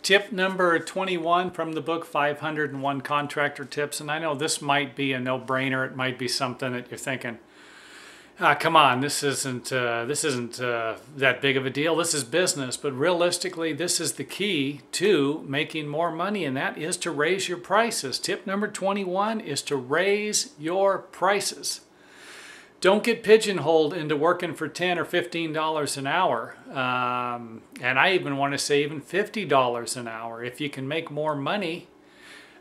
Tip number 21 from the book 501 Contractor Tips. And I know this might be a no-brainer. It might be something that you're thinking, come on, this isn't that big of a deal. This is business. But realistically, this is the key to making more money, and that is to raise your prices. Tip number 21 is to raise your prices. Don't get pigeonholed into working for $10 or $15 an hour. And I even want to say even $50 an hour. If you can make more money,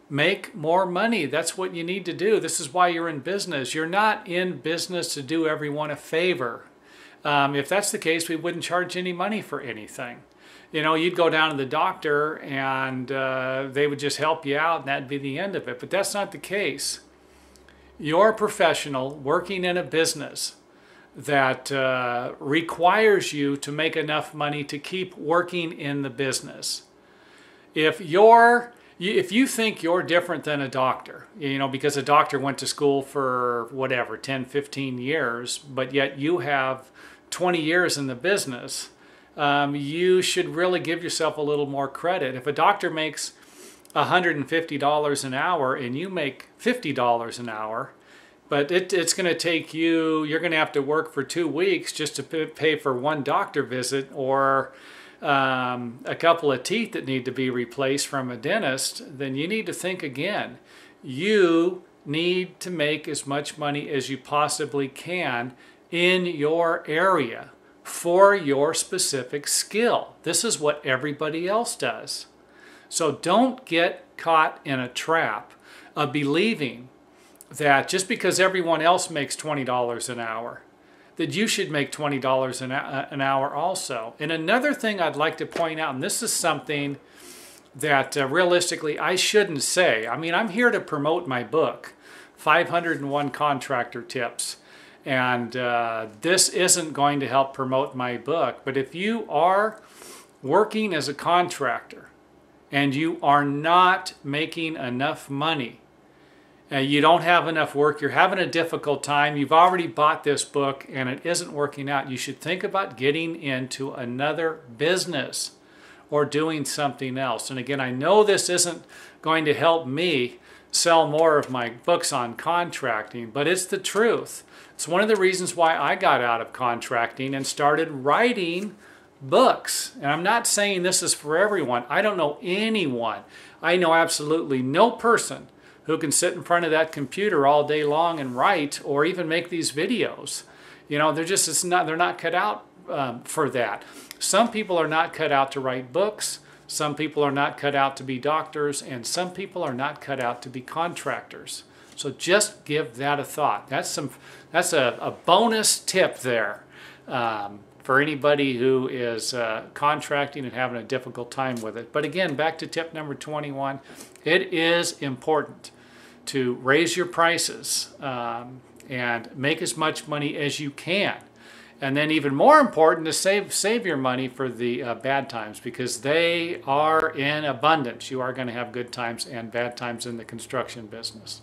make more money. That's what you need to do. This is why you're in business. You're not in business to do everyone a favor. If that's the case, we wouldn't charge any money for anything. You know, you'd go down to the doctor and they would just help you out and that'd be the end of it. But that's not the case. You're a professional working in a business that requires you to make enough money to keep working in the business. If you think you're different than a doctor, you know, because a doctor went to school for whatever, 10, 15 years, but yet you have 20 years in the business, you should really give yourself a little more credit. If a doctor makes $150 an hour and you make $50 an hour, but it's going to take you're going to have to work for 2 weeks just to pay for one doctor visit or a couple of teeth that need to be replaced from a dentist, then you need to think again. You need to make as much money as you possibly can in your area for your specific skill. This is what everybody else does. So don't get caught in a trap of believing that just because everyone else makes $20 an hour, that you should make $20 an hour also. And another thing I'd like to point out, and this is something that realistically I shouldn't say. I mean, I'm here to promote my book, 501 Contractor Tips. And this isn't going to help promote my book. But if you are working as a contractor, and you are not making enough money, you don't have enough work, you're having a difficult time, you've already bought this book and it isn't working out, you should think about getting into another business or doing something else. And again, I know this isn't going to help me sell more of my books on contracting, but it's the truth. It's one of the reasons why I got out of contracting and started writing books. And I'm not saying this is for everyone. I don't know anyone. I know absolutely no person who can sit in front of that computer all day long and write or even make these videos. You know, they're not cut out for that. Some people are not cut out to write books. Some people are not cut out to be doctors, and some people are not cut out to be contractors. So just give that a thought. That's a bonus tip there. For anybody who is contracting and having a difficult time with it. But again, back to tip number 21, it is important to raise your prices and make as much money as you can. And then even more important to save your money for the bad times, because they are in abundance. You are going to have good times and bad times in the construction business.